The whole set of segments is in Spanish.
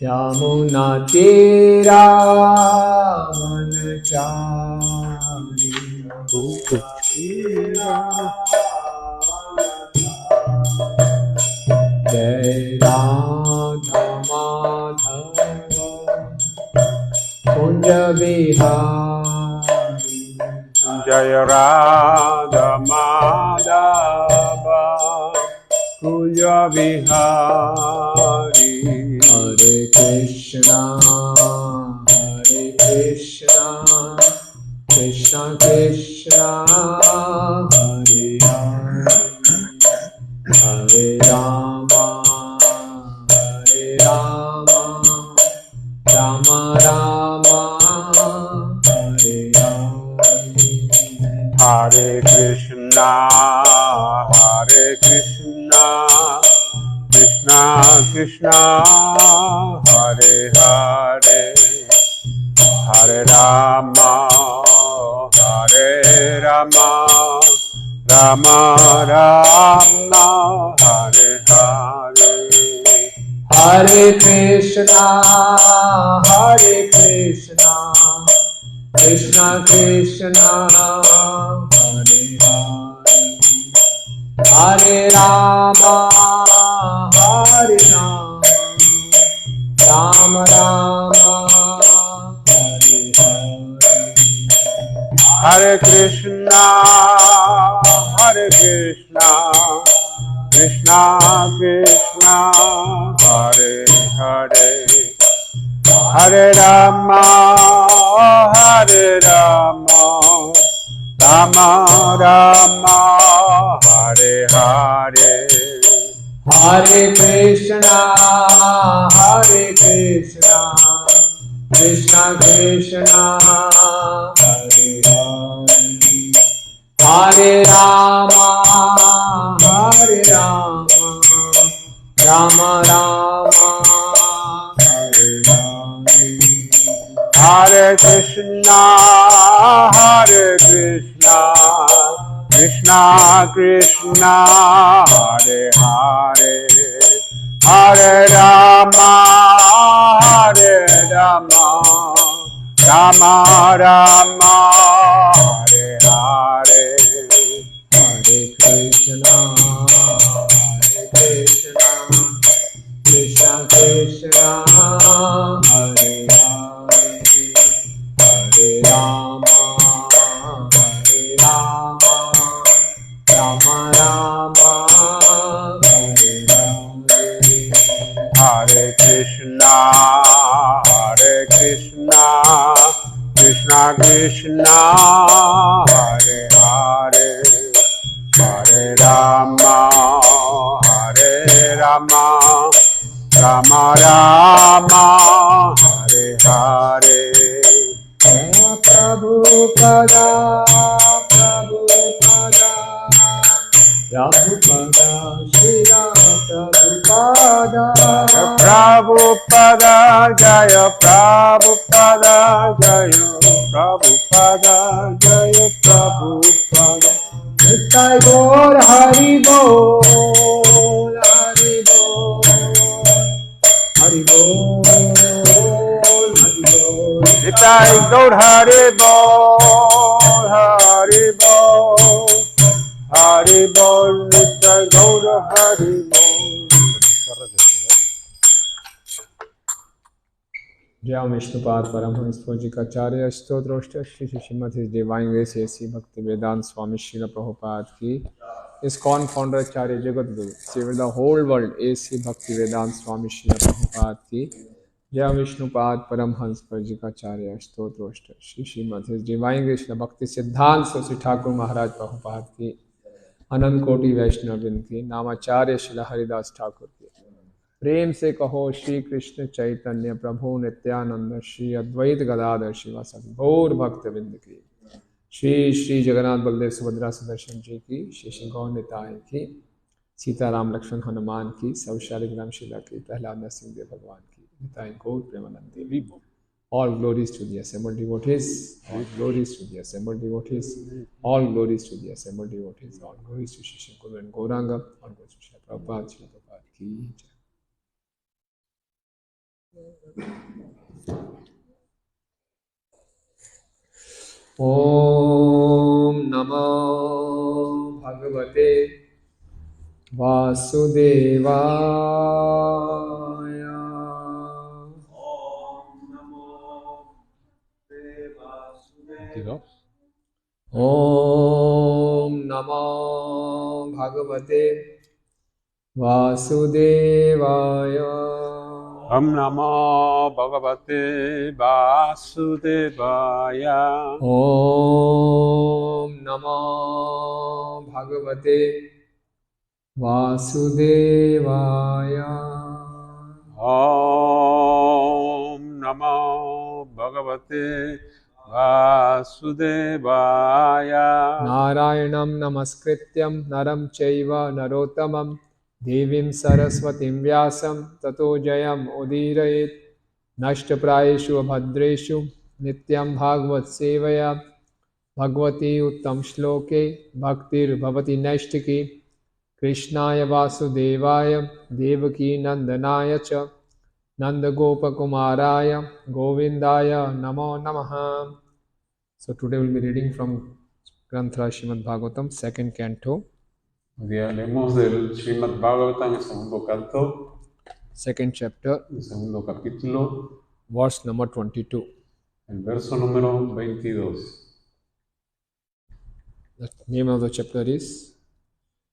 यमुना तीरावनचारि जय राधा माधव कुंज बिहारी जय राधा माधव कुंज बिहारी हरे कृष्णा कृष्णा कृष्णा हरे हरे हरे राम राम राम हरे हरे हरे कृष्णा कृष्णा कृष्णा हरे हरे हरे राम राम राम हरे हरे हरे कृष्णा कृष्णा कृष्णा हरे हरे हरे राम राम राम हरे हरे हरे कृष्णा कृष्णा कृष्णा हरे हरे हरे राम राम राम हरे हरे हरे कृष्णा कृष्णा कृष्णा हरे हरे हरे राम राम राम हरे हरे हरे कृष्णा कृष्णा कृष्णा हरे हरे हरे राम राम राम हरे हरे हरे कृष्णा कृष्णा कृष्णा हरे हरे हरे राम राम राम हरे हरे हरे कृष्णा कृष्णा कृष्णा हरे हरे हरे राम राम राम हरे हरे प्रभु पदा श्रीरा प्रभुपदा जय प्रभुपदा जय प्रभुपदा जय प्रभुपदा निताय गौर हरि बोल हरि बोल हरि बोल हरि बोल निताय गौर हरि बोल हरि बोल हरि बोल निताय गौर हरि बोल। जय विष्णुपाद परमहंस जी का आचार्य स्तोत्र Shri Shrimad his divine grace AC भक्ति वेदांत स्वामी श्रील प्रभुपाद की ISKCON founder Acharya Jagat Guru save the whole world AC भक्ति वेदांत स्वामी श्रील प्रभुपाद की जय विष्णुपाद परमहंस जी का आचार्य स्तोत्र Shri Shrimad his divine grace भक्ति सिद्धांत श्री ठाकुर महाराज प्रभुपाद की अनंत कोटि वैष्णव की नामाचार्य श्री हरिदास ठाकुर की प्रेम से कहो श्री कृष्ण चैतन्य प्रभु नित्यानंद श्री अद्वैत गदाधर शिवासादि गौर भक्त बिंद की श्री श्री जगन्नाथ बलदेव सुभद्रा सुदर्शन जी की श्री श्री गौर निताय की सीताराम लक्ष्मण हनुमान की सब शालिग्राम शिला की प्रहलाद नरसिंह देव भगवान की निताय गौर प्रेमानंद देवी। All glories to the assembled devotees. All glories to the assembled devotees. All glories to the assembled devotees. All glories to Shri Guru and Gauranga. All glories to Shri Prabhupada, Shri Prabhupada ki jai. Om Namo Bhagavate Vasudevaya. Om Namo Bhagavate Vasudevaya. Om Namo Bhagavate Vasudevaya. Om Namo Bhagavate Vasudevaya. Om Namo Bhagavate Vasudevaya. Narayanam Namaskrityam Naram Chaiva Narottamam Devim Saraswatim Vyasam Tato Jayam Udirayet Nashtaprayeshu Abhadreshu Nityam Bhagavad Sevaya Bhagavati Uttam Shloke Bhaktir Bhavati Naishtiki Krishnaya Vasudevaya Devaki Nandanaya Cha Nanda Gopakumaraya Govindaya Namo Namaha. So today we'll be reading from Granth Śrīmad-Bhāgavatam, second canto. Hoy día leemos del Śrīmad-Bhāgavatam, el segundo canto, Second chapter, el segundo capítulo, verse number 22. el verso número 22. The name of the chapter is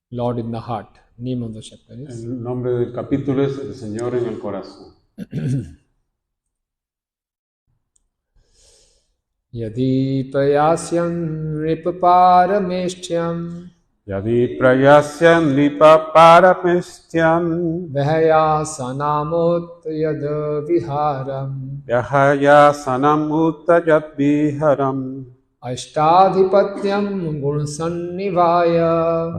Lord in the Heart. Name of the chapter is El nombre del capítulo es El Señor en el Corazón. Yadi prayāsyan nṛpa pārameṣṭhyaṁ Yadi prayāsyan nṛpa pārameṣṭhyaṁ vaihāyasānām yad vihāram vaihāyasānām yad vihāram aṣṭādhipatyaṁ guṇa-sannivāye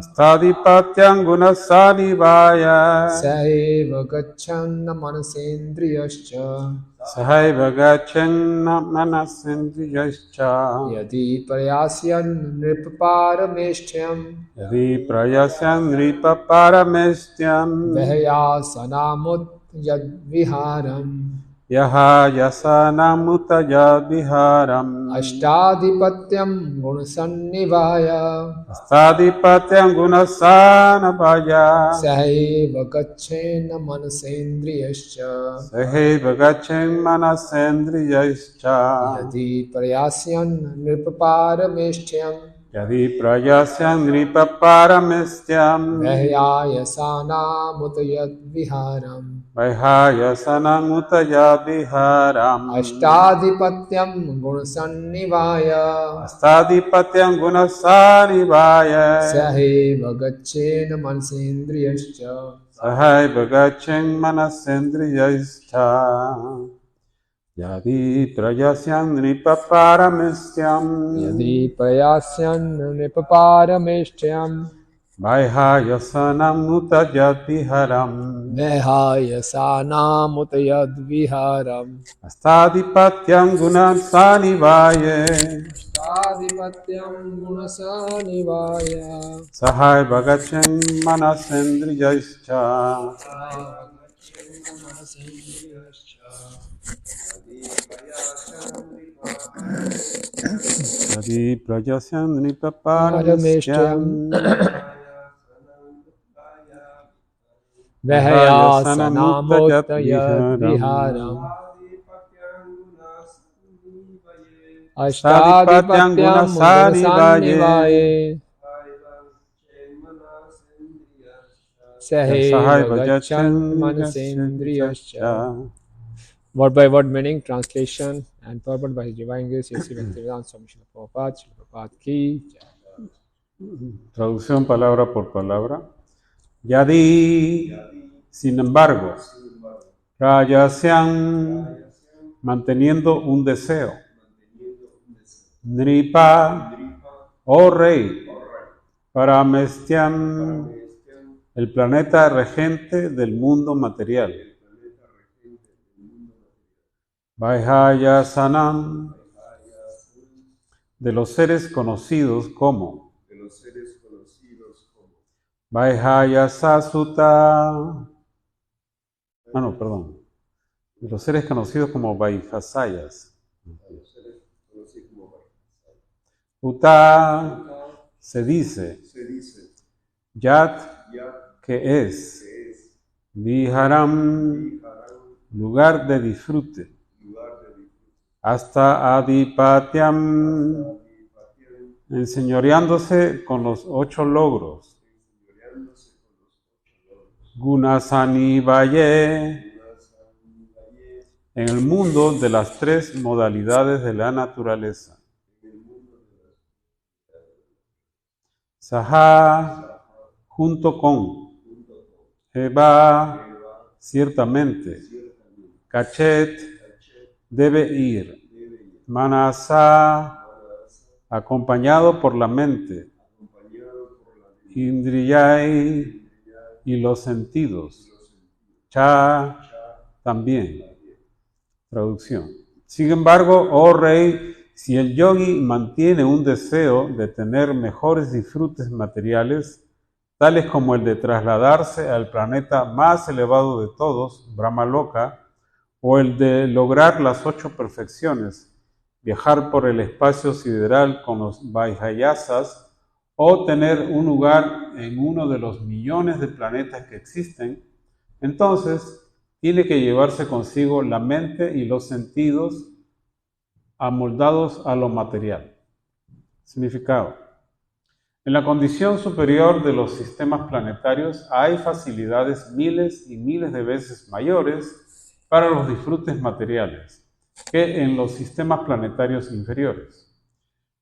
aṣṭādhipatyaṁ guṇa-sannivāye sahaiva gacchen manasendriyaiś sahaiva gacchen manasendriyaiś yadi prayāsyan nṛpa pārameṣṭhyaṁ yadi prayāsyan nṛpa pārameṣṭhyaṁ vaihāyasānām yad vihāram vaihāyasānām yad vihāram aṣṭādhipatyaṁ guṇa-sannivāye aṣṭādhipatyaṁ guṇa-sannivāye sahaiva gacchen manasendriyaiś sahaiva gacchen manasendriyaiś yadi prayāsyan nṛpa pārameṣṭhyaṁ yadi prayāsyan nṛpa pārameṣṭhyaṁ vaihāyasānām yad vihāram vaihāyasānām yad vihāram aṣṭādhipatyaṁ guṇa-sannivāye aṣṭādhipatyaṁ guṇa-sannivāye sahaiva gacchen manasendriyaiś sahaiva gacchen manasendriyaiś yadi prayāsyan nṛpa pārameṣṭhyaṁ yadi prayāsyan nṛpa pārameṣṭhyaṁ vaihāyasānām yad vihāram vaihāyasānām yad vihāram aṣṭādhipatyaṁ guṇa-sannivāye aṣṭādhipatyaṁ guṇa-sannivāye sahaiva gacchen manasendriyaiś yadi prayāsyan nṛpa pārameṣṭhyaṁ vaihāyasānām yad vihāram aṣṭādhipatyaṁ guṇa-sannivāye sahaiva gacchen manasendriyaiś. Word by word meaning, translation and purport by His Divine Grace, A.C. Bhaktivedanta Swami Śrīla Prabhupada, Śrīla Prabhupada ki jai. Traducción palabra por palabra. Yadi, sin embargo, prayāsyan, manteniendo un deseo. Nṛpa, oh rey, pārameṣṭhyaṁ, el planeta regente del mundo material. vaihāyasānām, de los seres conocidos como vaihāyasasuta, de los seres conocidos como vaihāyasas. Uta se dice, yad, que es, vihāram, lugar de disfrute, aṣṭa-ādhipatyam, enseñoreándose con los 8 logros, guṇa-sannivāye, en el mundo de las 3 modalidades de la naturaleza. Saha, junto con, eva, ciertamente, gacchet, debe ir, manasā, acompañado por la mente, indriyaiḥ, y los sentidos, cha, también. Traducción. Sin embargo, oh rey, si el yogi mantiene un deseo de tener mejores disfrutes materiales, tales como el de trasladarse al planeta más elevado de todos, Brahmaloka, o el de lograr las 8 perfecciones, viajar por el espacio sideral con los vaihāyasas, o tener un lugar en uno de los millones de planetas que existen, entonces tiene que llevarse consigo la mente y los sentidos amoldados a lo material. Significado. En la condición superior de los sistemas planetarios hay facilidades miles y miles de veces mayores para los disfrutes materiales que en los sistemas planetarios inferiores.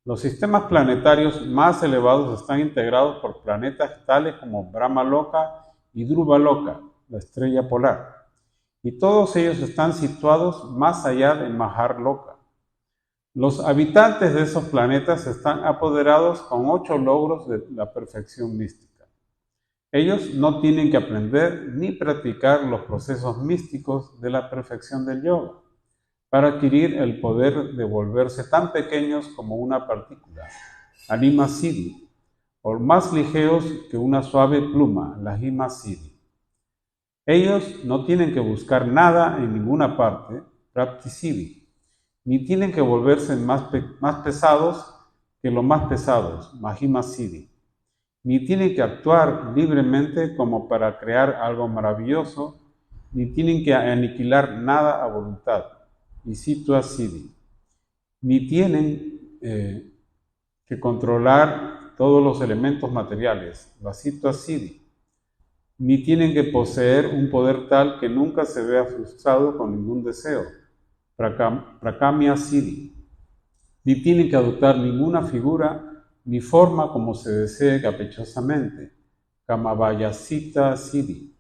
Los sistemas planetarios más elevados están integrados por planetas tales como Brahmaloka y Dhruvaloka, la estrella polar, y todos ellos están situados más allá de Maharloka. Los habitantes de esos planetas están apoderados con 8 logros de la perfección mística. Ellos no tienen que aprender ni practicar los procesos místicos de la perfección del yoga para adquirir el poder de volverse tan pequeños como una partícula, anima siddhi, o más ligeros que una suave pluma, la hima siddhi. Ellos no tienen que buscar nada en ninguna parte, prapti siddhi, ni tienen que volverse más pesados que los más pesados, mahima siddhi, ni tienen que actuar libremente como para crear algo maravilloso, ni tienen que aniquilar nada a voluntad, Isitua siddhi, ni tienen que controlar todos los elementos materiales, Vasitua siddhi, ni tienen que poseer un poder tal que nunca se vea frustrado con ningún deseo, Prakamya siddhi, ni tienen que adoptar ninguna figura ni forma como se desee caprichosamente, Kamavayasita siddhi.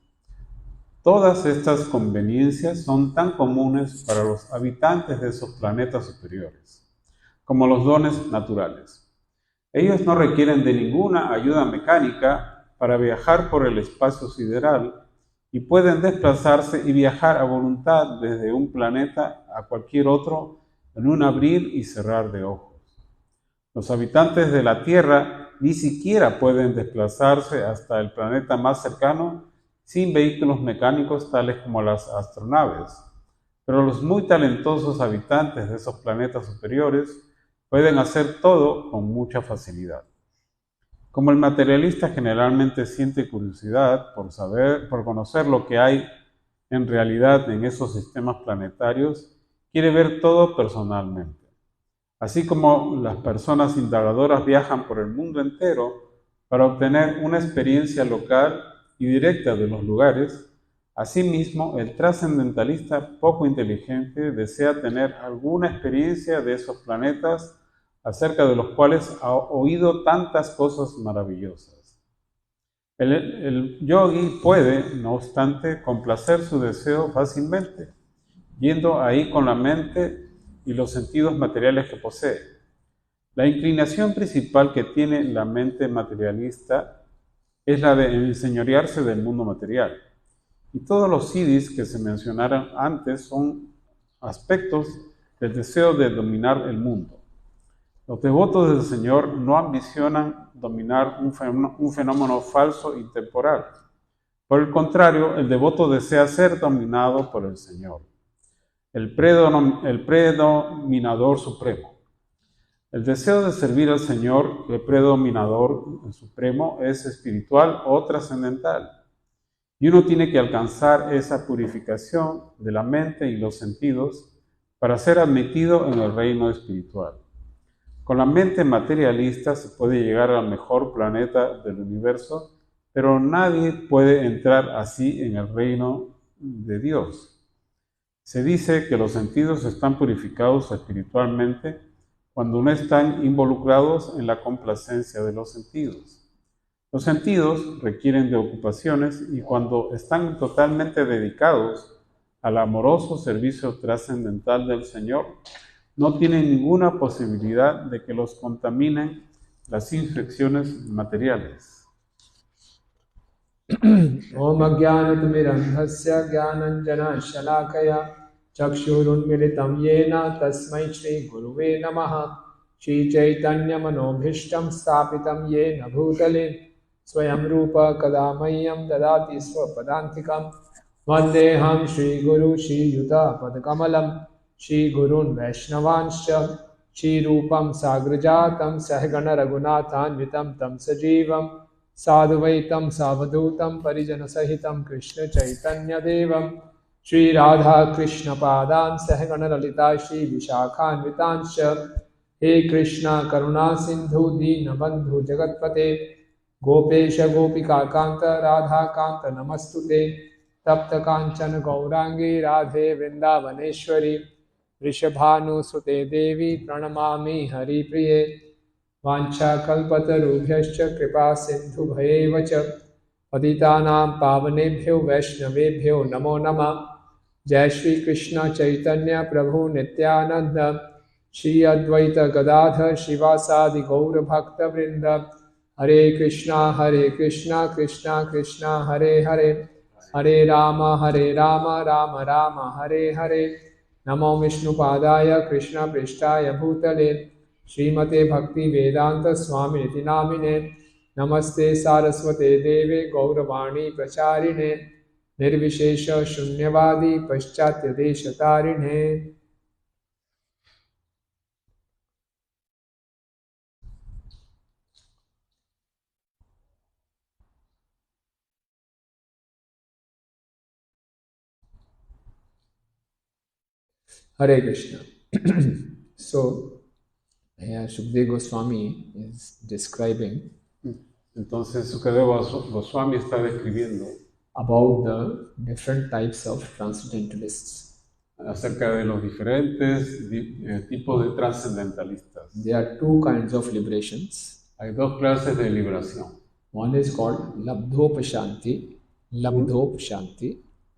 Todas estas conveniencias son tan comunes para los habitantes de esos planetas superiores, como los dones naturales. Ellos no requieren de ninguna ayuda mecánica para viajar por el espacio sideral y pueden desplazarse y viajar a voluntad desde un planeta a cualquier otro en un abrir y cerrar de ojos. Los habitantes de la Tierra ni siquiera pueden desplazarse hasta el planeta más cercano sin vehículos mecánicos tales como las astronaves, pero los muy talentosos habitantes de esos planetas superiores pueden hacer todo con mucha facilidad. Como el materialista generalmente siente curiosidad por conocer lo que hay en realidad en esos sistemas planetarios, quiere ver todo personalmente. Así como las personas indagadoras viajan por el mundo entero para obtener una experiencia local y directa de los lugares, asimismo el trascendentalista poco inteligente desea tener alguna experiencia de esos planetas acerca de los cuales ha oído tantas cosas maravillosas. El yogi puede, no obstante, complacer su deseo fácilmente, yendo ahí con la mente y los sentidos materiales que posee. La inclinación principal que tiene la mente materialista es la de enseñorearse del mundo material. Y todos los siddhis que se mencionaron antes son aspectos del deseo de dominar el mundo. Los devotos del Señor no ambicionan dominar un fenómeno falso y temporal. Por el contrario, el devoto desea ser dominado por el Señor, el predominador supremo. El deseo de servir al Señor, el predominador supremo, es espiritual o trascendental. Y uno tiene que alcanzar esa purificación de la mente y los sentidos para ser admitido en el reino espiritual. Con la mente materialista se puede llegar al mejor planeta del universo, pero nadie puede entrar así en el reino de Dios. Se dice que los sentidos están purificados espiritualmente cuando no están involucrados en la complacencia de los sentidos. Los sentidos requieren de ocupaciones y cuando están totalmente dedicados al amoroso servicio trascendental del Señor, no tienen ninguna posibilidad de que los contaminen las infecciones materiales. Om Ajnanatimidandhasya Jnananjana Shalakaya Chakshurunmilitam Yena Tasmai Shri Guruve Namaha Shri Chaitanya Manobhishtam Stapitam Yena Bhutale Swayam Rupa Kadamayam Dadati Swapadantikam Vandeham Shri Guru Shri Yuta Padakamalam Shri Gurun Vaishnavanscha Shri Rupam Sagrajatam Sahagana Raghunathanvitam Tam Sajivam Sadhuvaitam Savadhutam Parijana Sahitam Krishna Chaitanya Devam Shri Radha Krishna Padan Sahagana Lalita Shri Vishakhanvitanscha He Krishna Karuna Sindhu Dina Bandhu Jagatpate Gopesha Gopika Kanta Radha Kanta Namastute Tapta Kanchana Gaurangi Radhe Vrindavaneshwari Rishabhanu Sute Devi Pranamami Hari Priye Vancha Kalpatarubhyascha Kripa Sindhu Bhayevacha Patitanam Pavanebhyo Vaishnavebhyo Namo Namah Jai Shri Krishna Chaitanya Prabhu Nityananda Shri Advaita Gadadhar Shivasadi Gaura Bhakta Vrinda Hare Krishna Krishna Krishna Hare Hare Hare Rama Rama Rama Hare Hare Namo Vishnu Padaya Krishna Prishtaya Bhutale Srimate Bhakti Vedanta Swami Niti Namine Namaste Saraswate Deve Gauravani Pracharine Nirvishesha Shunyavadi Paschatya Deshatarine. Hare Krishna. So, here Shukdev Goswami is describing Entonces Sukadeva Goswami está describiendo about the different types of transcendentalists. acerca de los diferentes tipos de trascendentalistas. There are two kinds of liberations. Hay dos clases de liberación. One is called Labdhopashanti.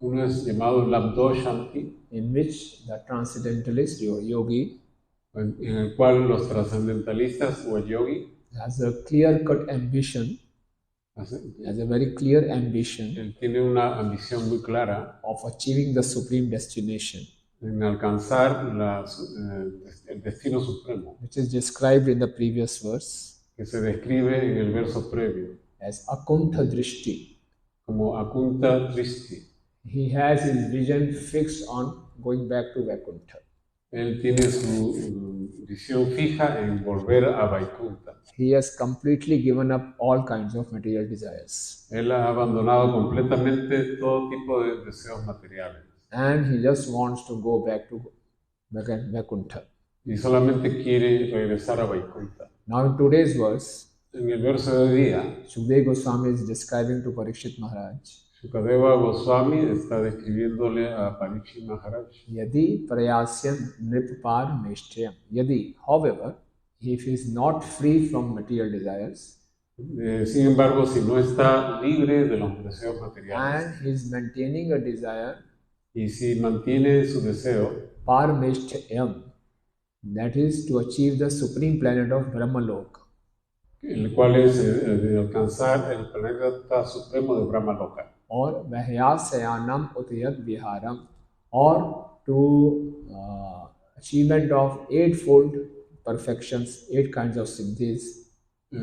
Uno es llamado Labdhoshanti, in which the transcendentalist yogi en el cual los trascendentalistas o el yogi has a clear-cut ambition, has a very clear ambition él tiene una ambición muy clara of achieving the supreme destination, en alcanzar el destino supremo, which is described in the previous verse que se describe en el verso previo as Akuntha Drishti. como Akunta Drishti. He has his vision fixed on going back to Vaikuntha. Él tiene su visión fija en volver a Vaikuntha. He has completely given up all kinds of material desires. Él ha abandonado completamente todo tipo de deseos materiales. And he just wants to go back to Vaikuntha. Y solamente quiere regresar a Vaikuntha. Now in today's verse, En el verso de hoy día, Shukdev Goswami is describing to Parikshit Maharaj, Sukadeva Goswami está describiéndole a Parikshit Maharaj. yadi prayāsyan nṛpa pārameṣṭhyaṁ. Yadi, however, if he is not free from material desires, Sin embargo, si no está libre de los deseos materiales and he is maintaining a desire y si mantiene su deseo, pārameṣṭhyaṁ, that is to achieve the supreme planet of Brahmaloka, el cual es de alcanzar el planeta supremo de Brahmaloka, or vaihāyasānām vihāram, or to achievement of eightfold perfections, 8 kinds of siddhis,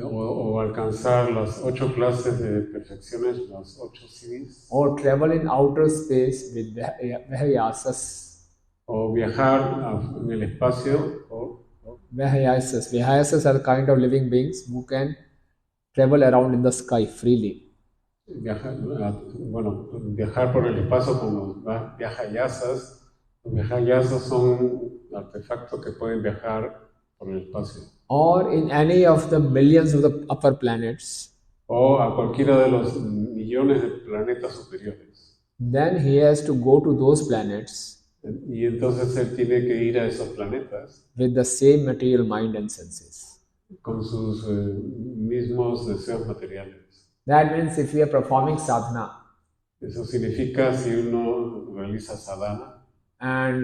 o alcanzar las 8 clases de perfecciones, las 8 siddhis, or travel in outer space with vaihāyasas. o viajar en el espacio, o Vaihāyasas. Vaihāyasas are kind of living beings who can travel around in the sky freely. viajar, viajar por el espacio con los viahayasas. Los viahayasas son artefactos que pueden viajar por el espacio. Or in any of the millions of the upper planets. O a cualquiera de los millones de planetas superiores. Then he has to go to those planets. Y entonces él tiene que ir a esos planetas with the same material mind and senses. con sus mismos deseos materiales. That means if we are performing sadhana, Eso significa si uno realiza sadhana, and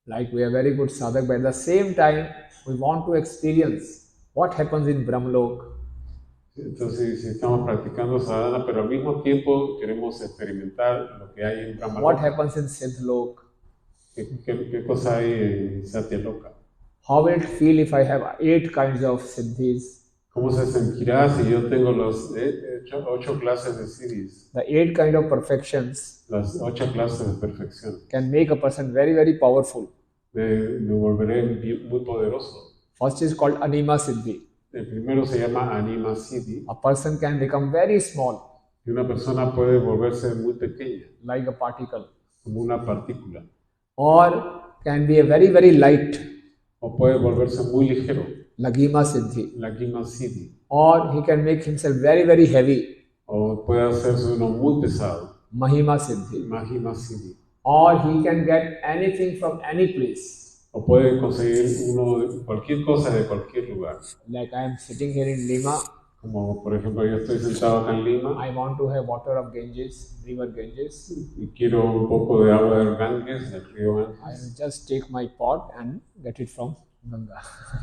like we are very good sadhak, but at the same time we want to experience what happens in Brahmalok. entonces si estamos practicando sadhana, pero al mismo tiempo queremos experimentar lo que hay en What Brahmalok, happens in Siddhalok? ¿qué cosa hay en Satyaloka? How will it feel if I have 8 kinds of siddhis? ¿Cómo se sentirá si yo tengo los 8 clases de siddhis, The 8 kind of perfections las 8 clases de perfección? can make a person very, very powerful. Me volveré muy poderoso. First is called anima siddhi. El primero se llama anima siddhi, A person can become very small, y una persona puede volverse muy pequeña, like a particle, como una partícula, or can be a very, very light, o puede volverse muy ligero, lagima siddhi, la gima siddhi, or he can make himself very, very heavy, o puede hacerse uno muy pesado, mahima siddhi, mahima siddhi, or he can get anything from any place. o puede conseguir uno cualquier cosa de cualquier lugar. Like I am sitting here in Lima, Como por ejemplo yo estoy sentado acá en Lima I want to have water of Ganges, river Ganges. y quiero un poco de agua del Ganges, del río I Ganges. will just take my pot and get it from Ganga.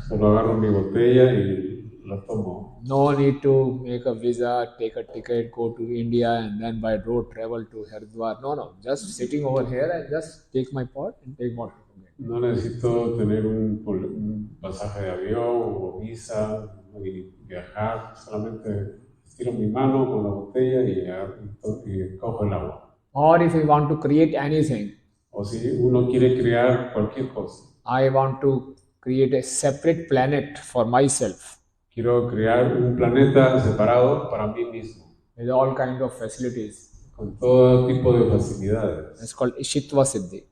Solo agarro mi botella y la tomo. No need to make a visa, take a ticket, go to India and then by road travel to Haridwar. No, just sitting over here and just take my pot and take water from it. No necesito tener un pasaje de avión o visa y viajar, solamente estiro mi mano con la botella y cojo el agua. Or if you want to create anything, O si uno quiere crear cualquier cosa, I want to create a separate planet for myself quiero crear un planeta separado para mí mismo, with all kind of facilities. con todo tipo de facilidades. It's called Ishitva Siddhi.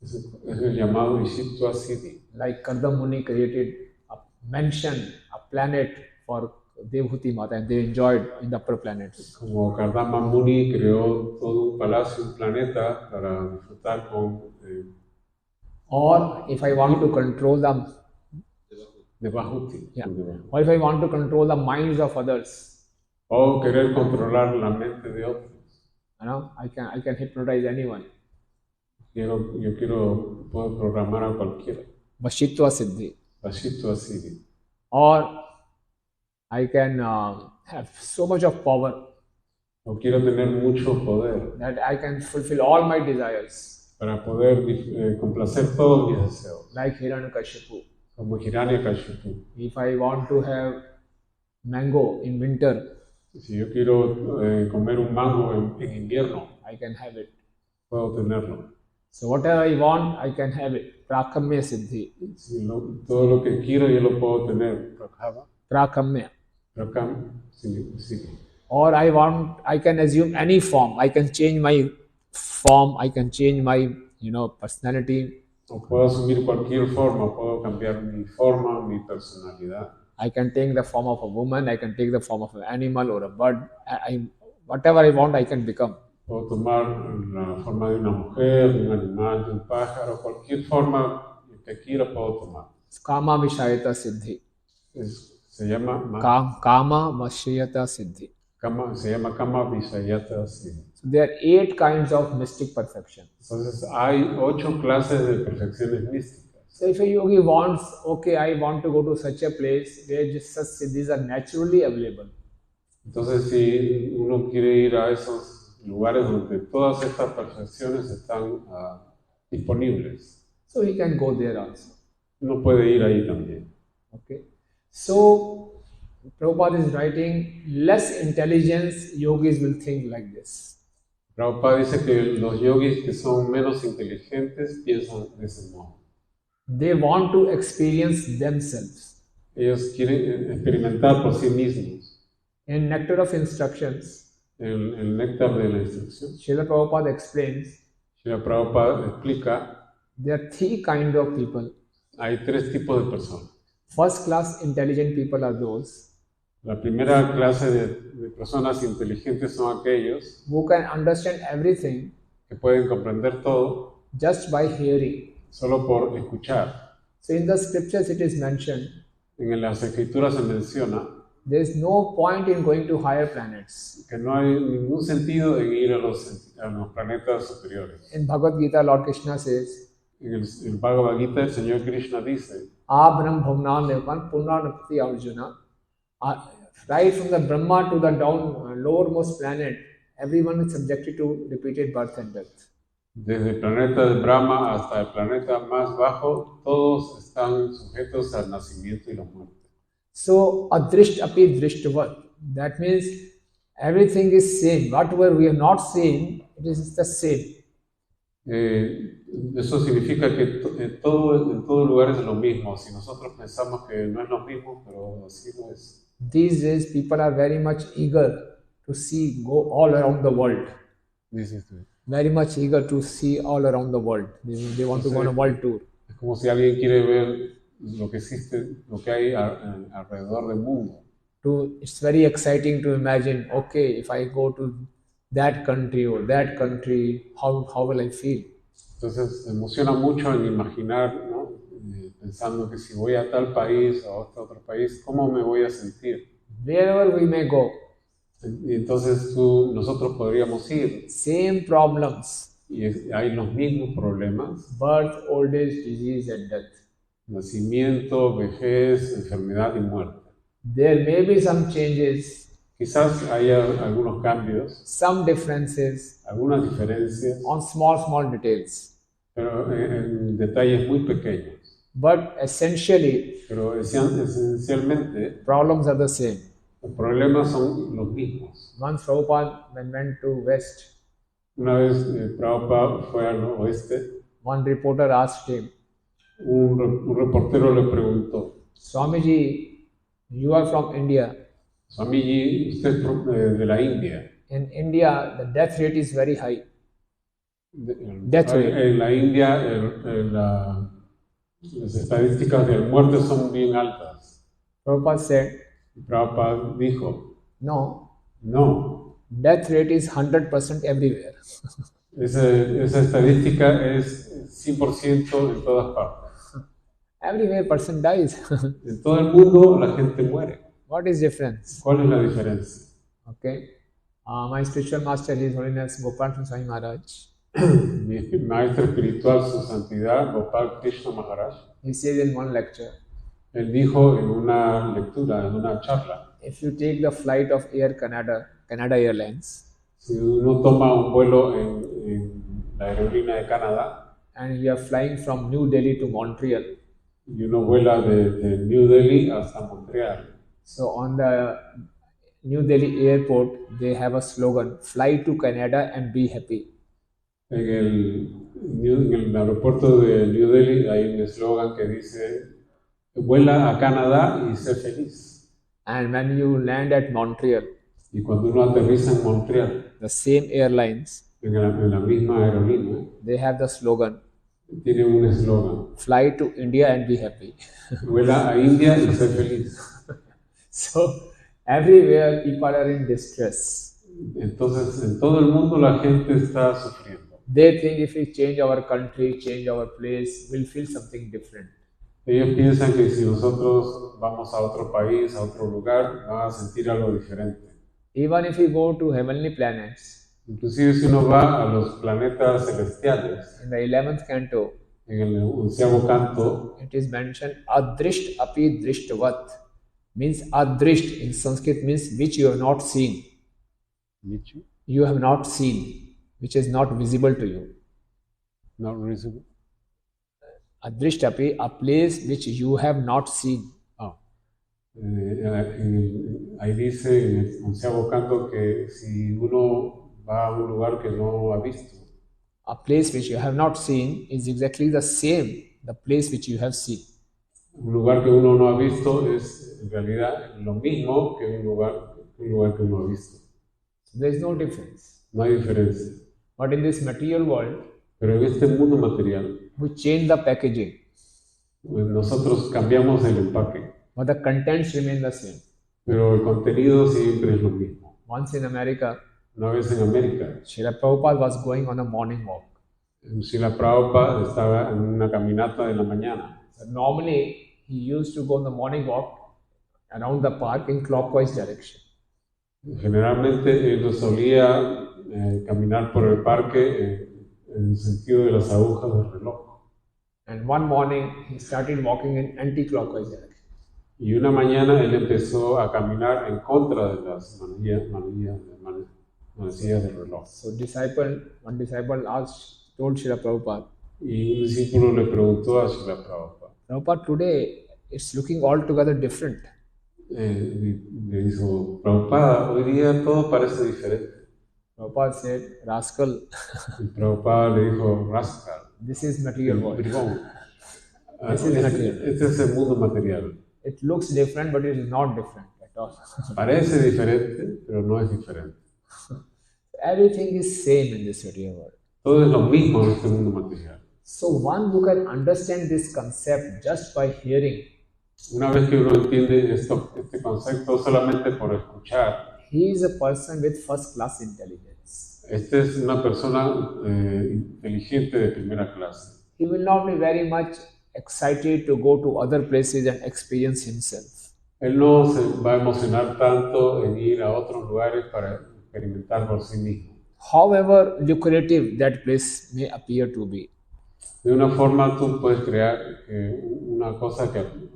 Es el llamado Ishitva Siddhi. Like Kardam Muni created a mansion, a planet for Devhuti Mata, and they enjoyed in the upper planets. Como Kardama Muni creó todo un palacio, un planeta para disfrutar con Or if I want to control the Devahuti. Yeah. Or if I want to control the minds of others, O querer controlar la mente de otros. I can hypnotize anyone. Puedo programar a cualquiera. Vashitva Siddhi. Vashitva Siddhi. Or I can have so much of power O quiero tener mucho poder that I can fulfill all my desires, para poder complacer todos mis deseos. like Hiranyakashipu. Como Hiranyakashipu. If I want to have mango in winter, Si yo quiero comer un mango en invierno, I can have it. puedo tenerlo. So whatever I want, I can have it. Prakamya Siddhi. Todo lo que quiero yo lo puedo tener. Prakamya. Prakam Siddhi. Or I can assume any form. I can change my form. I can change my, personality. O puedo asumir cualquier forma, puedo cambiar mi forma, mi personalidad. I can take the form of a woman. I can take the form of an animal or a bird. Whatever I want, I can become. Puedo tomar la forma de una mujer, de un animal, de un pájaro, cualquier forma que quiera puedo tomar. Kama Vishayata Siddhi. Se llama Kama Vishayata Siddhi. se llama Kama Vihāyata Siddhi. So there are 8 kinds of mystic perfection. Entonces hay 8 clases de perfecciones místicas. So if a yogi wants, okay, I want to go to such a place where just such siddhis are naturally available. Entonces si uno quiere ir a esos lugares donde todas estas perfecciones están disponibles. So he can go there also. Uno puede ir ahí también. Okay. So Prabhupada is writing, less intelligence yogis will think like this. Prabhupada dice que los yogis que son menos inteligentes piensan de ese modo. They want to experience themselves. Ellos quieren experimentar por sí mismos. In Nectar of Instructions, El néctar de la instrucción, Srila Prabhupada explains, Srila Prabhupada explica, there are three kinds of people. hay tres tipos de personas. First class intelligent people are those La primera clase de personas inteligentes son aquellos who can understand everything que pueden comprender todo just by hearing. solo por escuchar. So in the scriptures it is mentioned, En las escrituras se menciona there is no point in going to higher planets. que no hay ningún sentido en ir a los planetas superiores. In Bhagavad Gita, Lord Krishna says, En el Bhagavad Gita, el Señor Krishna dice, Abram Bhavnam Devan Purnanapati Arjuna. Right from the Brahma to the lowermost planet, everyone is subjected to repeated birth and death. desde el planeta de Brahma hasta el planeta más bajo, todos están sujetos al nacimiento y la muerte. So, adrisht api drishtvat. That means everything is same. Whatever we have not seen, it is the same. Eso significa que en todo lugar es lo mismo. Si nosotros pensamos que no es lo mismo, pero así no es. These days, people are very much eager to go all around the world. Very much eager to see all around the world. They want to go on a world tour. Es como si alguien quiere ver lo que existe, lo que hay alrededor del mundo. It's very exciting to imagine, okay, if I go to that country or that country, how will I feel? Entonces, se emociona mucho en imaginar, ¿no? Pensando que si voy a tal país o a este otro país, ¿cómo me voy a sentir? Wherever we may go, Y entonces nosotros podríamos ir. same problems, Y hay los mismos problemas: birth, old age, disease and death. nacimiento, vejez, enfermedad y muerte. There may be some changes, Quizás haya algunos cambios, some differences algunas diferencias, on small details. pero en detalles muy pequeños. But essentially, Pero esencialmente, problems are the same. los problemas son los mismos. Once Prabhupada, when went to West, Una vez Prabhupada fue al oeste, one reporter asked him, un reportero le preguntó: Swamiji, you are from India. Swamiji, usted es de la India. In India, the death rate is very high. Death rate. En la India, las estadísticas de muerte son bien altas. Prabhupada said, Prabhupada dijo: no, death rate is 100% everywhere. Esa estadística es 100% en todas partes. Everywhere person dies. En todo el mundo la gente muere. What is difference? ¿Cuál es la diferencia? Okay. My spiritual master, His Holiness Gopal Swami Maharaj, Mi maestro espiritual, su santidad, Gopal Krishna Maharaj, he says in one lecture, él dijo en una lectura, en una charla: if you take the flight of Air Canada Airlines, si uno toma un vuelo en la aerolínea de Canadá and you are flying from New Delhi to Montreal, y uno vuela de New Delhi hasta Montreal, so on the New Delhi airport, they have a slogan, fly to Canada and be happy. en el aeropuerto de New Delhi hay un eslogan que dice: vuela a Canadá y sé feliz. And when you land at Montreal, Y cuando uno aterriza en Montreal, the same airlines, en la misma aerolínea, they have the slogan, tiene un eslogan: fly to India and be happy. vuela a India y sé feliz. So everywhere people are in distress. Entonces, en todo el mundo la gente está sufriendo. They think if we change our country, change our place, we'll feel something different. Ellos piensan que si nosotros vamos a otro país, a otro lugar, van a sentir algo diferente. Even if we go to heavenly planets, Inclusive si uno va a los planetas celestiales, in the 11th canto, en el 11º canto, it is mentioned adrisht api drishtvat. Means adrisht in Sanskrit means which you have not seen. You have not seen, which is not visible to you. Not visible. Adrishtapi, a place which you have not seen. Ahí dice en el 11º canto que si uno va a un lugar que no ha visto, A place which you have not seen is exactly the same, the place which you have seen. un lugar que uno no ha visto es en realidad lo mismo que un lugar que uno ha visto. There is no difference. No hay diferencia. But in this material world, Pero en este mundo material, we change the packaging, pues nosotros cambiamos el empaque, but the contents remain the same. pero el contenido siempre es lo mismo. Once in America, Una vez en América, Srila Prabhupada was going on a morning walk. Srila Prabhupada estaba en una caminata de la mañana. So normally, he used to go on the morning walk around the park in clockwise direction. Generalmente él solía caminar por el parque en el sentido de las agujas del reloj. And one morning, he started walking in anti-clockwise direction. Y una mañana él empezó a caminar en contra de las manecillas del reloj. So one disciple told Srila Prabhupada, Y un discípulo le preguntó a Srila Prabhupada, Prabhupada, today it's looking altogether different. le dijo, Prabhupada, hoy día todo parece diferente. Prabhupada said, rascal, Y Prabhupada le dijo, rascal, this is material world. bribón. This is material. Este es el mundo material. It looks different, but it is not different at all. Parece diferente, pero no es diferente. Everything is same in this material world. Todo es lo mismo en este mundo material. So one who can understand this concept just by hearing, Una vez que uno entiende este concepto solamente por escuchar, he is a person with first class intelligence. este es una persona inteligente de primera clase. He will not be very much excited to go to other places and experience himself. Él no se va a emocionar tanto en ir a otros lugares para experimentar por sí mismo. However lucrative that place may appear to be. De una forma tú puedes crear una cosa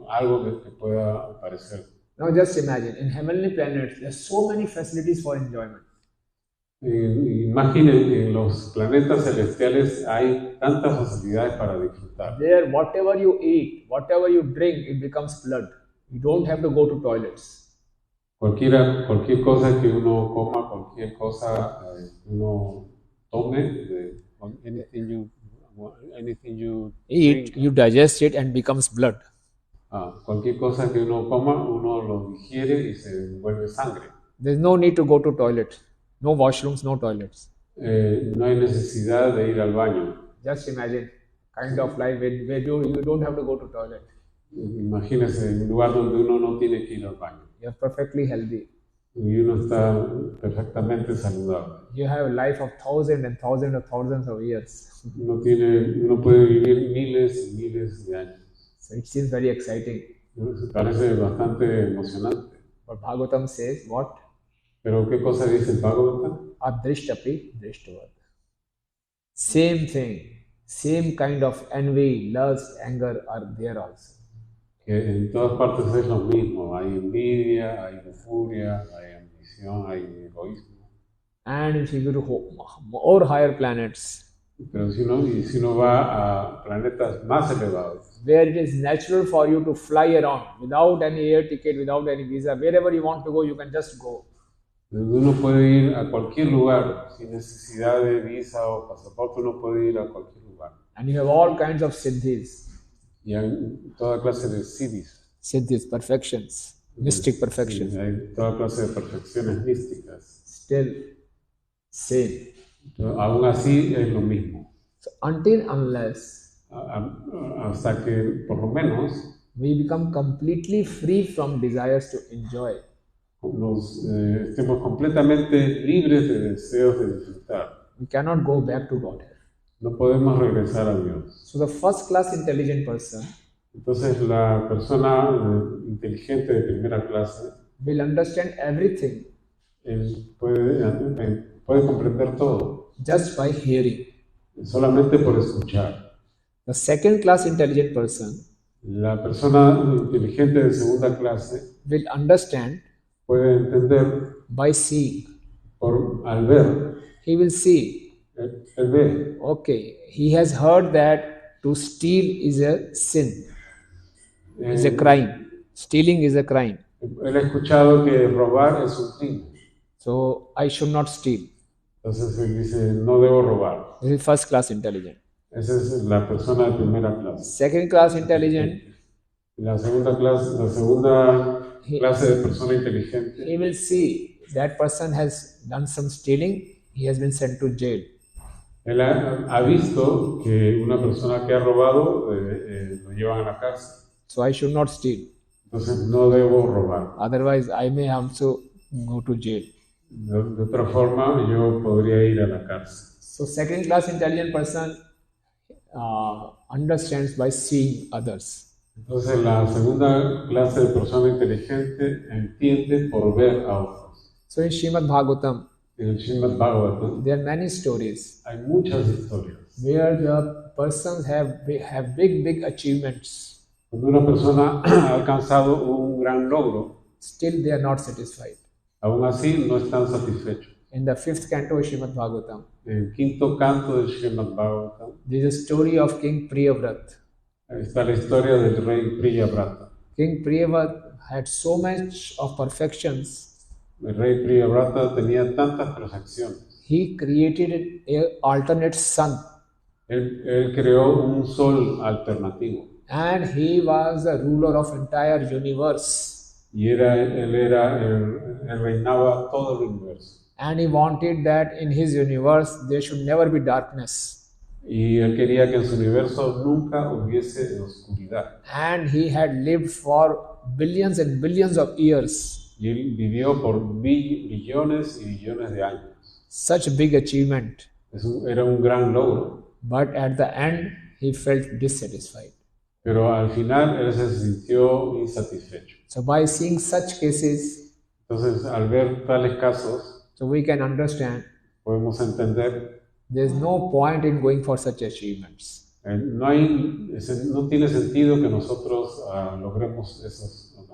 algo que pueda parecer. Now just imagine, in heavenly planets, there are so many facilities for enjoyment. Imaginen, en los planetas celestiales hay tantas facilidades para disfrutar. There, whatever you eat, whatever you drink, it becomes blood. You don't have to go to toilets. Cualquier cosa que uno coma, cualquier cosa que uno tome, anything you Eat, drink, you digest it and becomes blood. cualquier cosa que uno coma, uno lo digiere y se vuelve sangre. There's no need to go to toilet. No washrooms, no toilets. No hay necesidad de ir al baño. Just imagine, kind of life where you don't have to go to toilet. Imagínese un lugar donde uno no tiene que ir al baño. You're perfectly healthy. Y uno está perfectamente saludable. You have a life of thousands and thousands of thousands of years. Uno puede vivir miles y miles de años. So it seems very exciting. Parece bastante emocionante. But Bhagavatam says what? Pero ¿qué cosa dice el Bhagavatam? Adrishtapi drishtavad. Same thing, same kind of envy, lust, anger are there also. Que en todas partes es lo mismo. Hay envidia, hay lujuria, hay ambición, hay egoísmo. And if you go to more higher planets, Pero si uno va a planetas más elevados, where it is natural for you to fly around without any air ticket, without any visa, wherever you want to go, you can just go. uno puede ir a cualquier lugar sin necesidad de visa o pasaporte, uno puede ir a cualquier lugar. And you have all kinds of siddhis. Y hay toda clase de siddhis. Siddhis, perfections, mystic perfections. Sí, hay toda clase de perfecciones místicas. Still same. Pero aún así es lo mismo. So until unless Hasta que por lo menos we become completely free from desires to enjoy, estemos completamente libres de deseos de disfrutar, we cannot go back to Godhead. no podemos regresar a Dios. So the first class intelligent person Entonces la persona inteligente de primera clase, will understand everything él puede comprender todo just by hearing. solamente por escuchar. The second class intelligent person La persona inteligente de segunda clase will understand puede entender by seeing. al ver. He will see Él ve. Okay, he has heard that to steal is a sin, is a crime. Stealing is a crime. Él ha escuchado que robar es un crimen. So I should not steal. Entonces él dice, no debo robar. This is first class intelligent. Esa es la persona de primera clase. Second class intelligent, La segunda clase de persona inteligente, he will see that person has done some stealing, he has been sent to jail. él ha visto que una persona que ha robado lo llevan a la cárcel. So I should not steal. Entonces no debo robar. Otherwise, I may also go to jail. De otra forma, yo podría ir a la cárcel. So second class intelligent person understands by seeing others. Entonces la segunda clase de persona inteligente entiende por ver a otros. So in Śrīmad-Bhāgavatam, En el Śrīmad-Bhāgavatam there are many stories hay muchas historias. where the persons have big achievements. Cuando una persona ha alcanzado un gran logro, Still they are not satisfied. aún así no están satisfechos. In the fifth canto of Śrīmad-Bhāgavatam, En el quinto canto del Śrīmad-Bhāgavatam there is a story of King Priyavrat. está la historia del rey Priyavrata. King Priyavrat had so much of perfections, El rey Priyavrata tenía tantas perfecciones. he created an alternate sun, Él creó un sol alternativo and he was the ruler of entire universe. y él reinaba todo el universo. And he wanted that in his universe there should never be darkness. Y él quería que en su universo nunca hubiese oscuridad. And he had lived for billions and billions of years. Y él vivió por billones y billones de años. Such a big achievement. Era un gran logro. But at the end, he felt dissatisfied. Pero al final él se sintió insatisfecho. So by seeing such cases, Entonces, al ver tales casos, so we can understand podemos entender there is no point in going for such achievements. no tiene sentido que nosotros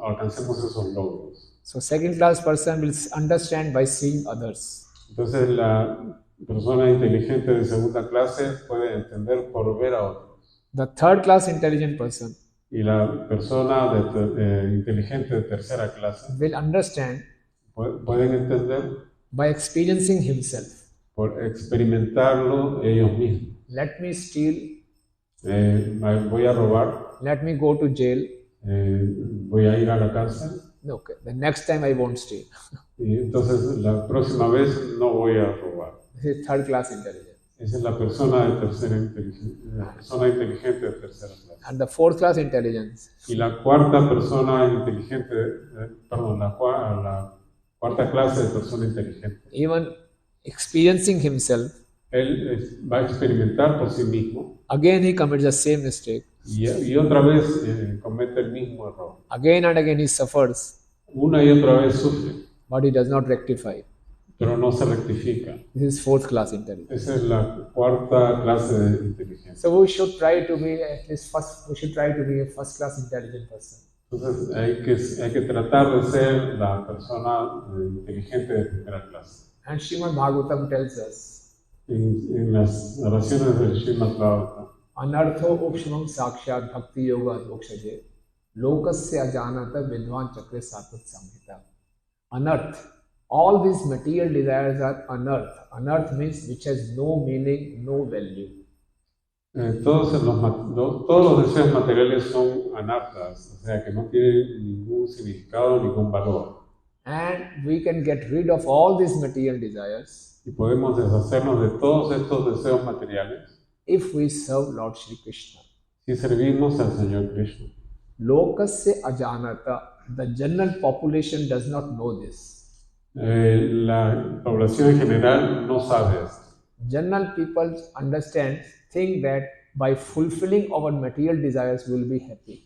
alcancemos esos logros. So second class person will understand by seeing others. Entonces la persona inteligente de segunda clase puede entender por ver a otros. The third class intelligent person Y la persona inteligente de tercera clase will understand pueden entender by experiencing himself. por experimentarlo ellos mismos. Let me steal, Voy a robar, let me go to jail. voy a ir a la cárcel. Okay, the next time I won't steal. Y entonces la próxima vez no voy a robar. This is third class intelligence. Esa es la persona inteligente de tercera clase. And the fourth class intelligence Y la cuarta persona inteligente, la cuarta clase de persona inteligente. even experiencing himself, Él va a experimentar por sí mismo again he commits the same mistake. y otra vez comete el mismo error. Again and again he suffers, Una y otra vez sufre, but he does not rectify. pero no se rectifica. This is fourth class intelligence. Esa es la cuarta clase de inteligencia. So we should try to be at least we should try to be a first class intelligent person. Entonces hay que tratar de ser la persona inteligente de primera clase. And Śrīmad-Bhāgavatam tells us, En las oraciones del Śrīmad-Bhāgavatam, anartho ukshmam sakshat bhakti yoga adhokshaje lokasya ajanata vidvan chakre satat samhita. Anarth, all these material desires are anarth. Anarth means which has no meaning, no value. todos los deseos materiales son anartas, o sea que no tienen ningún significado, ningún valor. And we can get rid of all these material desires Y podemos deshacernos de todos estos deseos materiales if we serve Lord Shri Krishna. si servimos al Señor Krishna. Lokasya ajanata, the general population does not know this. La población en general no sabe esto. General people think that by fulfilling our material desires we will be happy.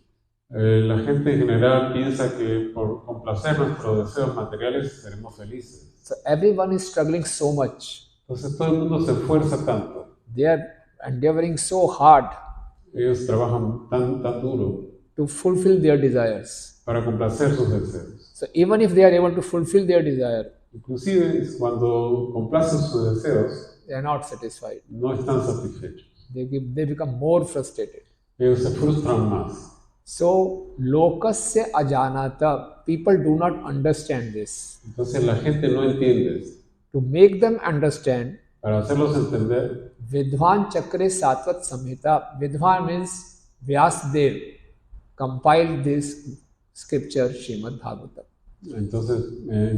La gente en general piensa que por complacer nuestros deseos materiales seremos felices. So everyone is struggling so much. Entonces todo el mundo se esfuerza tanto. They are endeavoring so hard Ellos trabajan tan duro to fulfill their desires. para complacer sus deseos. So even if they are able to fulfill their desire, Inclusive cuando complacen sus deseos, They are not satisfied. no están satisfechos. They become more frustrated. Ellos se frustran más. So, lokasya ajanata, people do not understand this. Entonces la gente no entiende esto. To make them understand, Para hacerlos entender, Vidwan Chakre Satvat Samhita, Vidwan means Vyasdev, compiled this scripture, Śrīmad-Bhāgavatam. entonces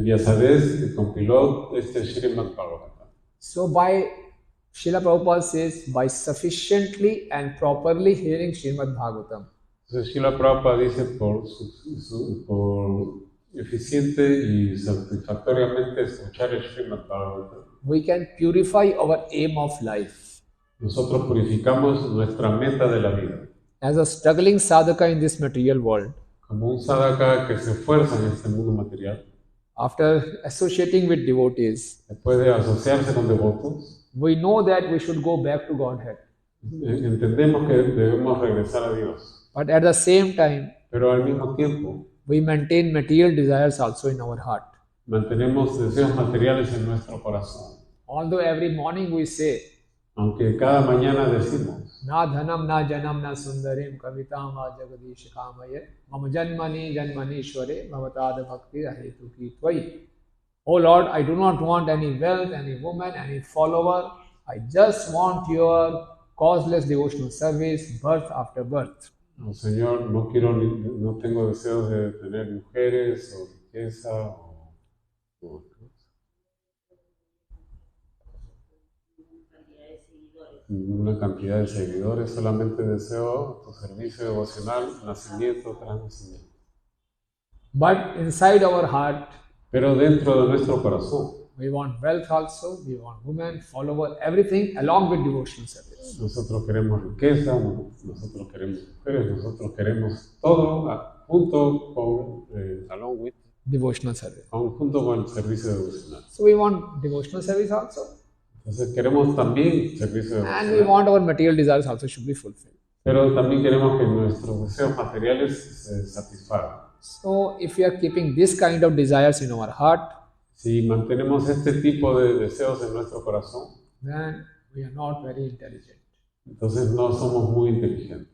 Vyasadeva compiló este Śrīmad-Bhāgavatam. So by Srila Prabhupada says, by sufficiently and properly hearing Śrīmad-Bhāgavatam, Entonces Srila Prabhupada dice por eficiente y satisfactoriamente escuchar el Śrīmad-Bhāgavatam, we can purify our aim of life. nosotros purificamos nuestra meta de la vida. As a struggling sadhaka in this material world, Como un sadhaka que se esfuerza en este mundo material, after associating with devotees, después de asociarse con devotos, we know that we should go back to Godhead. entendemos que debemos regresar a Dios. But at the same time, Pero al mismo tiempo, we maintain material desires also in our heart. mantenemos deseos materiales en nuestro corazón. Although every morning we say, Aunque cada mañana decimos, Na dhanam na janam na sundarim kavitam va jagadish kamaye mama janmani janmanishware bhavatad bhakti ahetu ki tvai. Oh Lord, I do not want any wealth, any woman, any follower. I just want your causeless devotional service, birth after birth. "Oh, Señor, no tengo deseos de tener mujeres o riqueza o una cantidad de seguidores, solamente deseo tu servicio devocional, nacimiento tras nacimiento." But inside our heart, Pero dentro de nuestro corazón, we want wealth also, we want women, follower, everything along with devotional service. nosotros queremos riqueza, nosotros queremos mujeres, nosotros queremos todo junto con, along with, Devotional service. junto con el servicio devocional. So we want devotional service also, Entonces queremos también servicio and we devocional, want our material desires also should be fulfilled. pero también queremos que nuestros deseos materiales se satisfagan. So if we are keeping this kind of desires in our heart, Si mantenemos este tipo de deseos en nuestro corazón, then we are not very intelligent. entonces no somos muy inteligentes.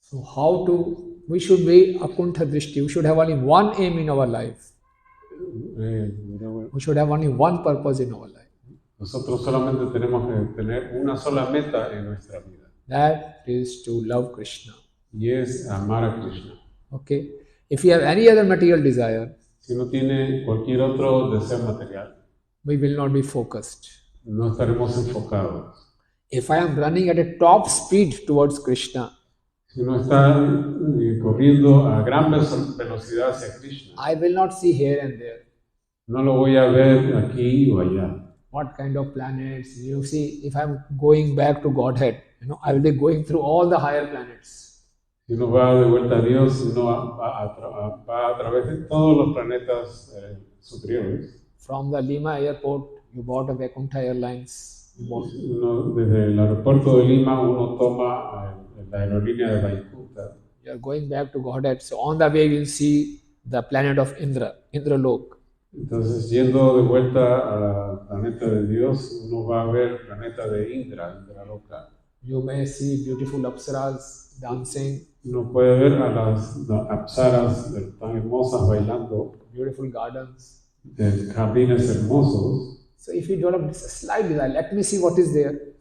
So how to, we should be akuntha drishti, we should have only one aim in our life. We should have only one purpose in our life. Nosotros solamente tenemos que tener una sola meta en nuestra vida, That is to love Krishna. y es amar a Krishna. Okay? If we have any other material desire, Si no tiene cualquier otro deseo material, we will not be focused. no estaremos enfocados. If I am running at a top speed towards Krishna, Si uno está corriendo a gran velocidad hacia Krishna, I will not see here and there. no lo voy a ver aquí o allá. What kind of planets? You see, if I'm going back to Godhead, I will be going through all the higher planets. Si uno va de vuelta a Dios, uno va a través de todos los planetas superiores. From the Lima airport, you bought a Vaikuntha Airlines. Uno, desde el aeropuerto de Lima, uno toma la aerolínea de Vaikuntha. You are going back to Godhead. So on the way, you will see the planet of Indra, Indralok. Entonces, yendo de vuelta al planeta de Dios, uno va a ver el planeta de Indraloka. You may see beautiful apsaras dancing, Uno puede ver a las apsaras tan hermosas bailando beautiful gardens. en jardines hermosos. So if you develop a slight desire, let me see what is there,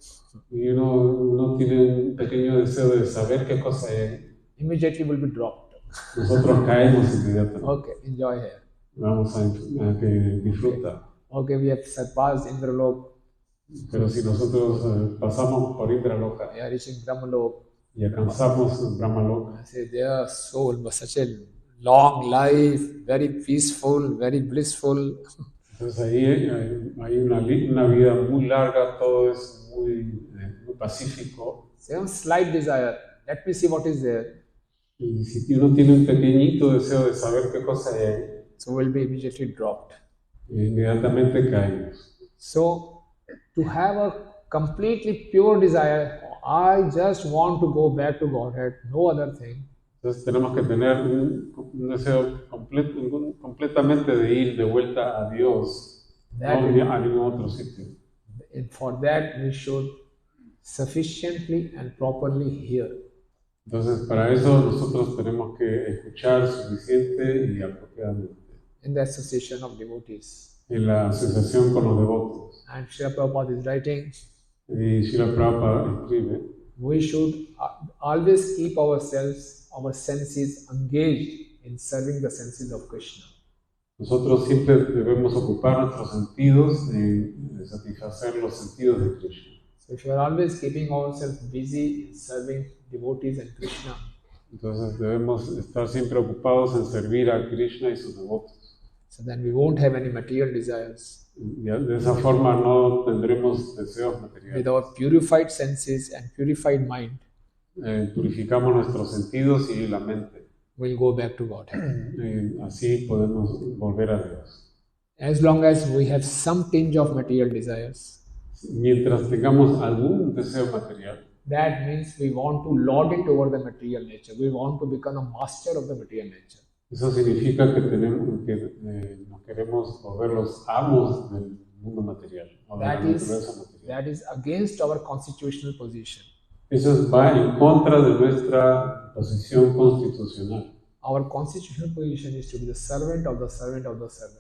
Y uno tiene un pequeño deseo de saber qué cosa hay. immediately will be dropped. Nosotros caemos inmediatamente. Okay, enjoy here. Vamos a que disfruta. Okay, we have surpassed Indralok. Pero si nosotros pasamos por Indraloka We are reaching Brahmalok. y alcanzamos Brahmaloka, I say their soul was such a long life, very peaceful, very blissful. entonces ahí hay una vida muy larga, todo es muy pacífico. Some slight desire. Let me see what is there. Y si uno tiene un pequeñito deseo de saber qué cosa hay, So will be immediately dropped. inmediatamente caemos. So to have a completely pure desire, I just want to go back to Godhead, no other thing. Entonces tenemos que tener un deseo completamente de ir de vuelta a Dios, no a ningún otro sitio. And for that we should sufficiently and properly hear. Entonces, para eso nosotros tenemos que escuchar suficiente y apropiadamente. In the association of devotees. En la asociación con los devotos. And Srila Prabhupada is writing, Y Srila Prabhupada escribe, we should always keep ourselves, our senses engaged in serving the senses of Krishna. nosotros siempre debemos ocupar nuestros sentidos en satisfacer los sentidos de Krishna. So if you are always keeping ourselves busy in serving devotees and Krishna, Entonces debemos estar siempre ocupados en servir a Krishna y sus devotos. so then we won't have any material desires. De esa forma no tendremos deseos materiales. With our purified senses and purified mind, Purificamos nuestros sentidos y la mente. we'll go back to God. Así podemos volver a Dios. As long as we have some tinge of material desires, Mientras tengamos algún deseo material, that means we want to lord it over the material nature. We want to become a master of the material nature. eso significa que nos queremos volver los amos del mundo material, o de la naturaleza material. That is against our constitutional position. Eso va en contra de nuestra posición constitucional. Our constitutional position is to be the servant of the servant of the servant.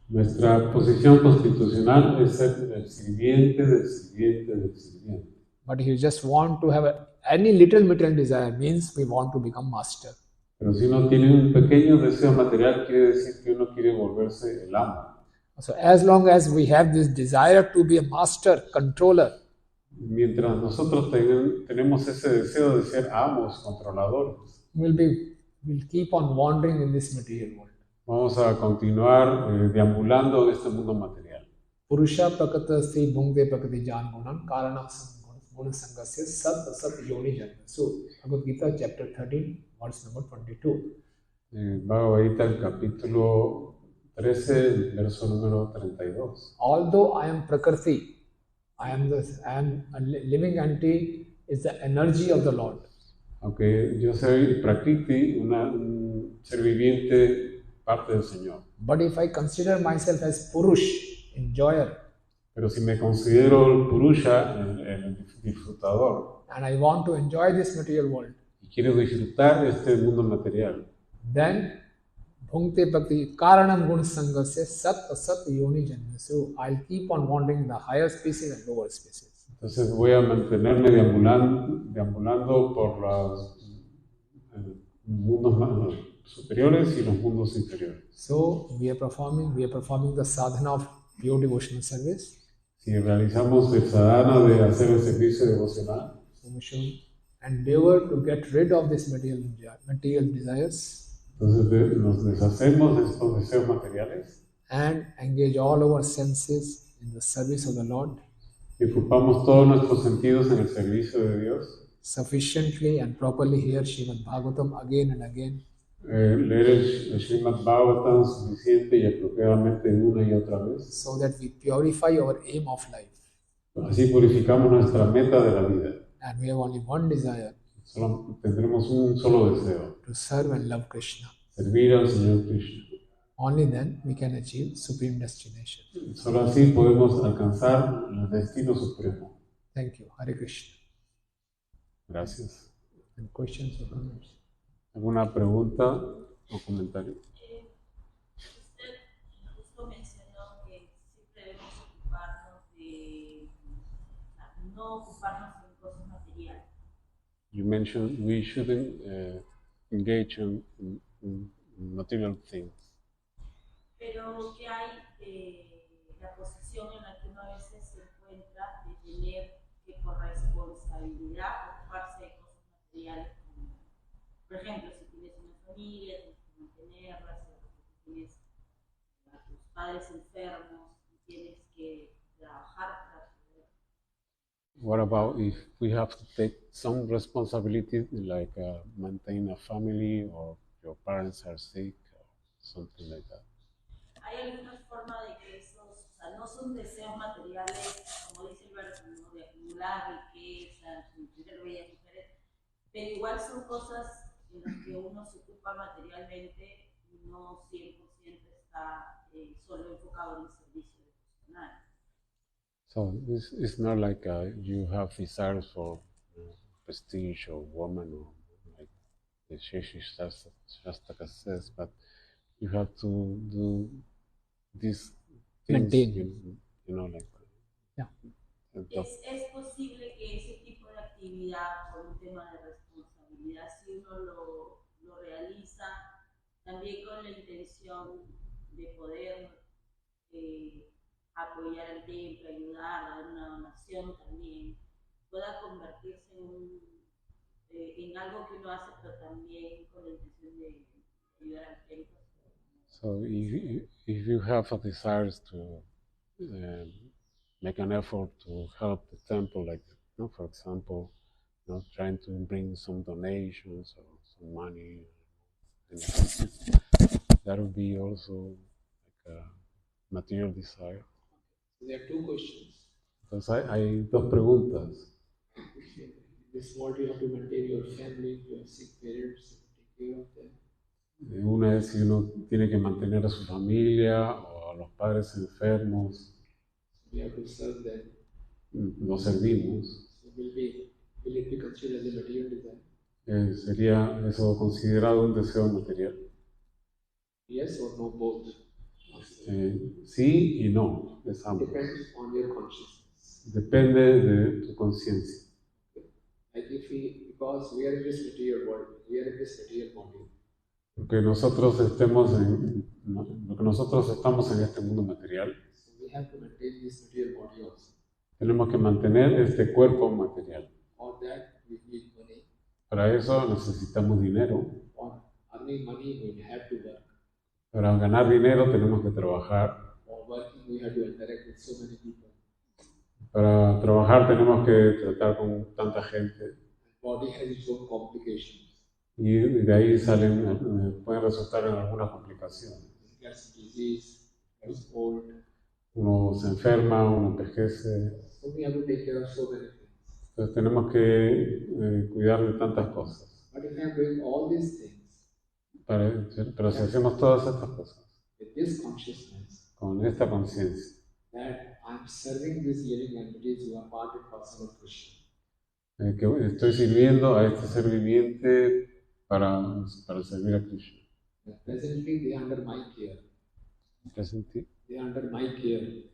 Nuestra posición constitucional es ser el sirviente del sirviente del sirviente. But if you just want to have any little material desire, means we want to become master. Pero si uno tiene un pequeño deseo material, quiere decir que uno quiere volverse el amo. So as long as we have this desire to be a master, controller, Mientras nosotros tenemos ese deseo de ser amos, controladores, we'll keep on wandering in this material world. vamos a continuar deambulando en este mundo material. Purusha prakata sri bhungte prakati jan gunan karanam guṇa-sannivāye sat yoni janma. So, Bhagavad Gita chapter 13, verse number 22. Bhagavad Gita, el capítulo 13, el verso número 32. Although I am prakriti, I am a living entity, is the energy of the Lord. Aunque yo soy prakriti, un ser viviente, parte del Señor. But if I consider myself as Purush, enjoyer, Pero si me considero el Purusha, el disfrutador, and I want to enjoy this material world, y quiero disfrutar de este mundo material, then bhungte bhakti karanam guṇa-sannivāye sat yoni janma. So I'll keep on wandering in the higher species and lower species. entonces voy a mantenerme deambulando por los mundos superiores y los mundos inferiores. So we are performing the sadhana of pure devotional service. Si realizamos el sadhana de hacer el servicio devocional, So we should endeavor to get rid of this material desires entonces nos deshacemos de estos deseos materiales and engage all our senses in the service of the Lord y ocupamos todos nuestros sentidos en el servicio de Dios. sufficiently and properly hear Śrīmad-Bhāgavatam again and again, Leer el Śrīmad-Bhāgavatam suficiente y apropiadamente una y otra vez. so that we purify our aim of life. Así purificamos nuestra meta de la vida. And we have only one desire, Solo tendremos un solo deseo: to serve and love Krishna. servir al Señor Krishna. Only then we can achieve supreme destination. Solo así podemos alcanzar el destino supremo. Thank you. Hare Krishna. Gracias. And questions or comments? ¿Alguna pregunta o comentario? Usted justo mencionó que siempre debemos ocuparnos no ocuparnos en cosas materiales. You mentioned we shouldn't engage in material things. Pero que hay la posición en la que uno a veces se encuentra de tener que por responsabilidad ocuparse de cosas materiales. Por ejemplo, si tienes una familia, tienes que mantenerla, si tienes a tus padres enfermos y tienes que trabajar para poder. What about if we have to take some responsibility, like maintain a family, or your parents are sick, or something like that? ¿Hay alguna forma de que esos, o sea, no son deseos materiales, como dice el verso, ¿no? De acumular riquezas, tener bellas mujeres, pero igual son cosas en las que uno se ocupa materialmente y no 100% está solo enfocado en el servicio devocional? So it's not like you have desires for prestige or woman or like the Shastaka says, but you have to do these things, Maintain. you know, like Yeah. Es posible que ese tipo de actividad por un tema de responsabilidad, si uno lo realiza también con la intención de poder apoyar al templo, ayudar, dar una donación también, pueda convertirse en algo que uno hace, pero también con la intención de ayudar al templo. So if you have a desire to make an effort to help the temple, like for example, trying to bring some donations or some money, and that would be also like a material desire. So there are two questions. Entonces hay dos preguntas. This what you have to maintain your family, your sick parents, take care of them. Una es si uno tiene que mantener a su familia o a los padres enfermos. We have to serve them. Los servimos. So will it be considered as a material desire? ¿Sería eso considerado un deseo material? Yes or no, both. Sí y no, es ambos. Depends on your consciousness. Depende de tu conciencia. Like because we are in this material world, we are in this material body. Porque nosotros estamos en este mundo material. So we have to maintain this material body also. Tenemos que mantener este cuerpo material. For that we need money. Para eso necesitamos dinero. For earning money we have to work. Para ganar dinero tenemos que trabajar. For working we have to interact with so many people. Para trabajar tenemos que tratar con tanta gente. Body has its own complications. Y de ahí pueden resultar en algunas complicaciones. It gets disease, gets old. Uno se enferma, uno envejece. So we have to take care of so many things. Entonces tenemos que cuidar de tantas cosas. But if I am doing all these things, pero si hacemos todas estas cosas, with this consciousness, con esta conciencia, that I am serving these living entities who are part and parcel of Krishna. Que estoy sirviendo a este ser viviente para servir a Krishna. Presently they are under my care. Presently? They are under my care.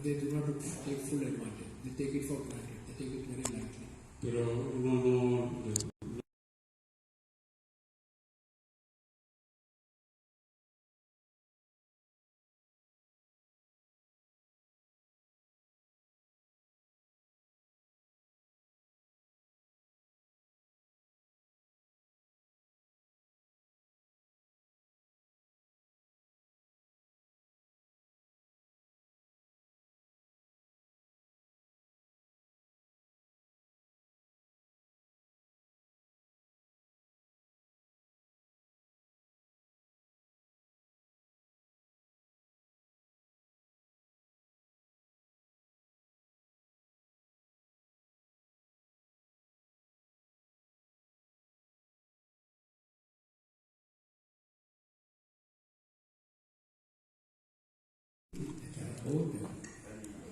they do not take full advantage. They take it for granted. They take it very lightly. Pero uno no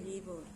Libor.